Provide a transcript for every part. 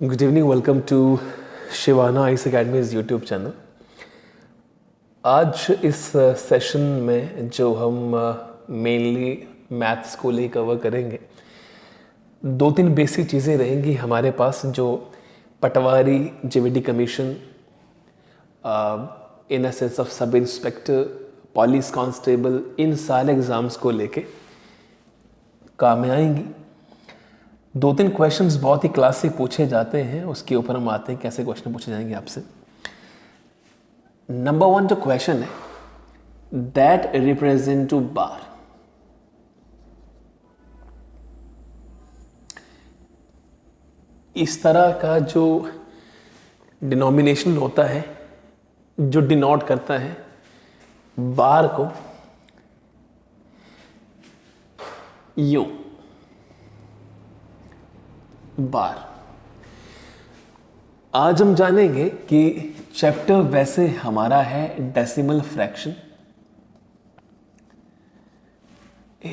Good evening, welcome to Shivana ice academy's YouTube channel. आज इस session में जो हम मेनली मैथ्स को ले कवर करेंगे, दो तीन बेसिक चीज़ें रहेंगी हमारे पास जो patwari, JVD commission, in sense of sub inspector, police constable, इन सारे एग्ज़ाम्स को लेके काम में आएंगी। दो तीन क्वेश्चंस बहुत ही क्लासिक पूछे जाते हैं, उसके ऊपर हम आते हैं कैसे क्वेश्चन पूछे जाएंगे आपसे। नंबर 1 जो क्वेश्चन है, दैट रिप्रेजेंट टू बार। इस तरह का जो डिनोमिनेशन होता है, जो डिनोट करता है बार को, यूं बार। आज हम जानेंगे कि चैप्टर वैसे हमारा है डेसिमल फ्रैक्शन।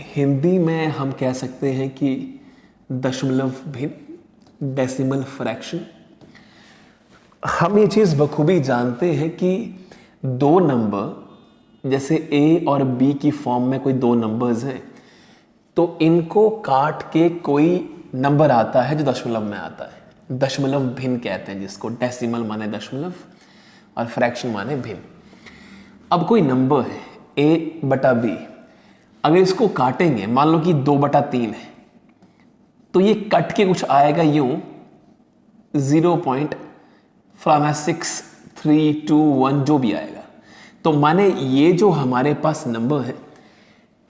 हिंदी में हम कह सकते हैं कि दशमलव भिन्न, डेसिमल फ्रैक्शन। हम ये चीज़ बखूबी जानते हैं कि दो नंबर जैसे a और b की फॉर्म में कोई दो नंबर्स हैं, तो इनको काट के कोई नंबर आता है जो दशमलव में आता है। दशमलव भिन्न कहते हैं जिसको। डेसिमल माने दशमलव और फ्रैक्शन माने भिन्न। अब कोई नंबर है a बटा b, अगर इसको काटेंगे, मान लो कि 2/3 है, तो ये कट के कुछ आएगा यूं 0.6321 जो भी आएगा। तो माने ये जो हमारे पास नंबर है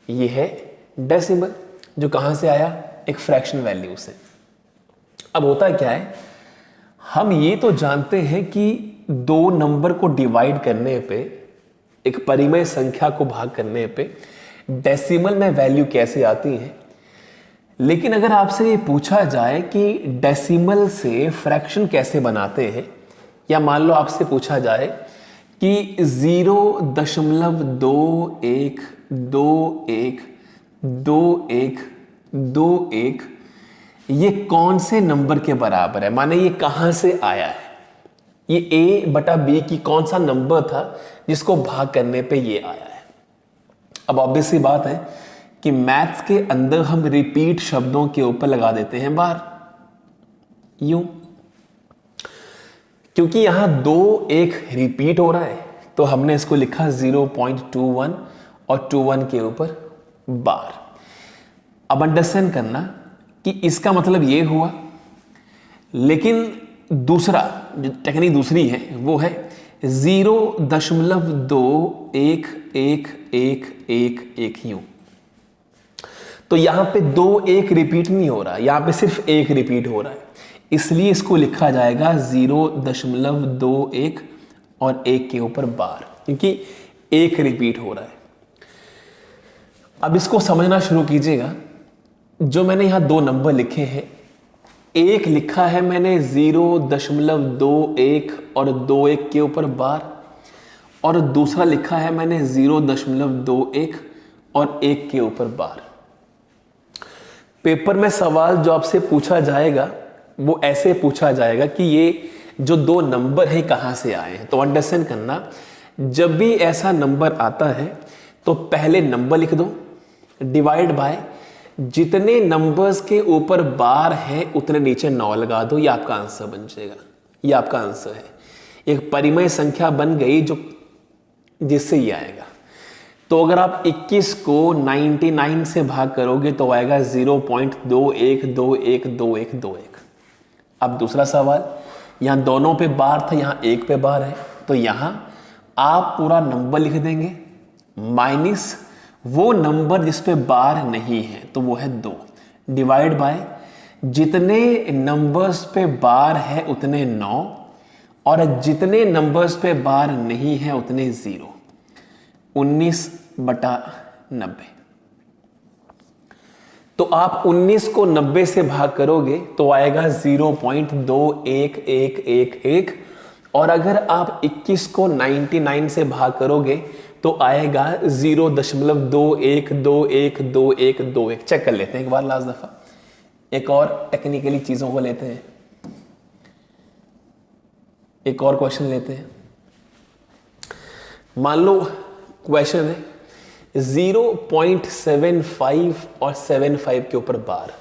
ये है डेसिमल, जो कहां से आया, एक फ्रैक्शन वैल्यू से। अब होता क्या है, हम ये तो जानते हैं कि दो नंबर को डिवाइड करने पे, एक परिमेय संख्या को भाग करने पे डेसिमल में वैल्यू कैसे आती है। लेकिन अगर आपसे ये पूछा जाए कि डेसिमल से फ्रैक्शन कैसे बनाते हैं, या मान लो आपसे पूछा जाए कि 0.212121 ये कौन से नंबर के बराबर है, माने ये कहां से आया है, ये a बटा b की कौन सा नंबर था जिसको भाग करने पे ये आया है। अब ऑब्वियस सी बात है कि मैथ्स के अंदर हम रिपीट शब्दों के ऊपर लगा देते हैं बार, यूं, क्योंकि यहां 2 एक रिपीट हो रहा है, तो हमने इसको लिखा 0.21 और 21 के ऊपर बार। अब अंडरस्टैंड करना कि इसका मतलब ये हुआ, लेकिन दूसरा जो टेक्निक दूसरी है वो है 0.211111 यूं। तो यहां पे 2 एक रिपीट नहीं हो रहा, यहां पे सिर्फ एक रिपीट हो रहा है, इसलिए इसको लिखा जाएगा 0.21 और 1 के ऊपर बार, क्योंकि एक रिपीट हो रहा है। अब इसको समझना शुरू कीजिएगा। जो मैंने यहां दो नंबर लिखे हैं, एक लिखा है मैंने 0.21 और 21 के ऊपर बार, और दूसरा लिखा है मैंने 0.21 और 1 के ऊपर बार। पेपर में सवाल जो आपसे पूछा जाएगा वो ऐसे पूछा जाएगा कि ये जो दो नंबर है कहां से आए हैं। तो अंडरस्टैंड करना, जब भी ऐसा नंबर आता है तो पहले नंबर लिख दो, डिवाइड बाय जितने नंबर्स के ऊपर बार है उतने नीचे 9 लगा दो, ये आपका आंसर बन जाएगा। ये आपका आंसर है, एक परिमेय संख्या बन गई जो जिससे ये आएगा। तो अगर आप 21 को 99 से भाग करोगे तो आएगा 0.21212121। अब दूसरा सवाल, यहां दोनों पे बार था, यहां एक पे बार है, तो यहां आप पूरा नंबर लिख देंगे माइनस वो नंबर जिस पे बार नहीं है, तो वो है 2, डिवाइड बाय जितने नंबर्स पे बार है उतने 9 और जितने नंबर्स पे बार नहीं है उतने 0, 19/90। तो आप 19 को 90 से भाग करोगे तो आएगा 0.21111, और अगर आप 21 को 99 से भाग करोगे तो आएगा 0.21212121। चेक कर लेते हैं एक बार लास्ट दफा, एक और टेक्निकली चीजों को लेते हैं। एक और क्वेश्चन लेते हैं। मान लो क्वेश्चन है 0.75 और 75 के ऊपर बार,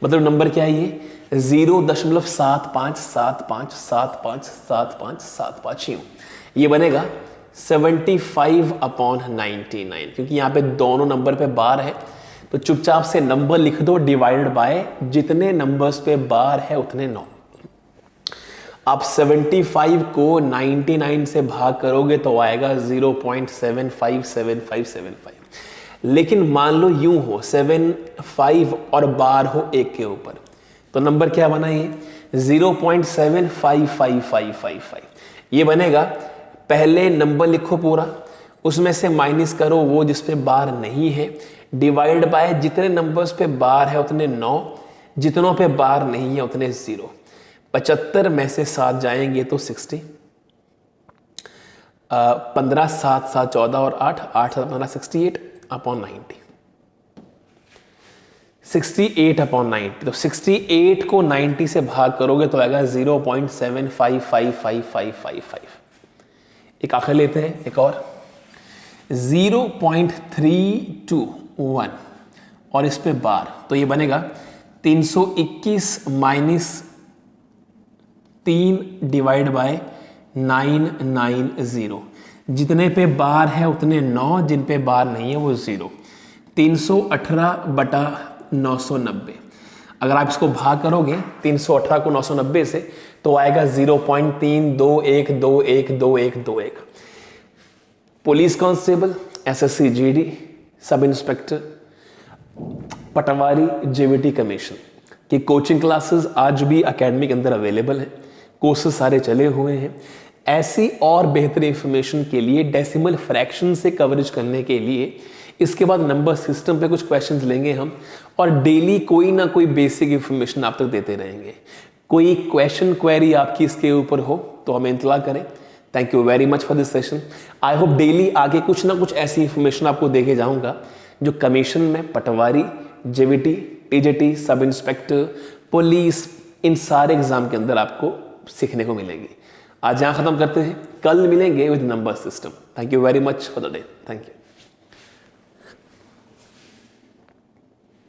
मतलब नंबर क्या है ये 0.75757575 यूं, ये बनेगा 75/99, क्योंकि यहां पे दोनों नंबर पे बार है तो चुपचाप से नंबर लिख दो डिवाइडेड बाय जितने नंबर्स पे बार है उतने 9। आप 75 को 99 से भाग करोगे तो आएगा 0.757575, लेकिन मान लो यूं हो 75 और बार हो एक के ऊपर, तो नंबर क्या बना ये 0.755555, ये बनेगा। पहले नंबर लिखो पूरा, उसमें से माइनस करो वो जिस पे बार नहीं है, डिवाइड बाय जितने नंबर्स पे बार है उतने 9, जितनों पे बार नहीं है उतने 0। 75 में से 7 जाएंगे तो 60, 15 7 7 14 और 8 8 15 68/90, 68/90। तो 68 को 90 से भाग करोगे तो आएगा 0.755555। एक आखिर लेते हैं, एक और 0.321 और इस पे बार, तो ये बनेगा 321 माइनस 3 डिवाइड बाय 990, जितने पे बार है उतने 9, जिन पे बार नहीं है वो 0। 318/990, अगर आप इसको भाग करोगे 318 को 990 से तो आएगा 0.321212121। Police constable, SSC GD, sub inspector, patwari, JVT commission की कोचिंग क्लासेस आज भी एकेडमी के अंदर अवेलेबल है, कोर्सेज सारे चले हुए हैं। ऐसी और बेहतर इंफॉर्मेशन के लिए, डेसिमल फ्रैक्शन से कवरेज करने के लिए इसके बाद नंबर सिस्टम पे कुछ क्वेश्चंस लेंगे हम, और डेली कोई ना कोई बेसिक इंफॉर्मेशन आप तक देते रहेंगे। कोई क्वेश्चन क्वेरी आपकी इसके ऊपर हो तो हमें इत्तला करें। Thank you very much for this session. I hope daily आगे कुछ ना कुछ ऐसी इंफॉर्मेशन आपको देके जाऊंगा जो कमीशन में, पटवारी, जेवीटी, टीजेटी, सब इंस्पेक्टर, पुलिस, इन सारे एग्जाम के अंदर आपको सीखने को मिलेगी। आज यहाँ खत्म करते हैं, कल मिलेंगे with number system. Thank you very much for the day. Thank you.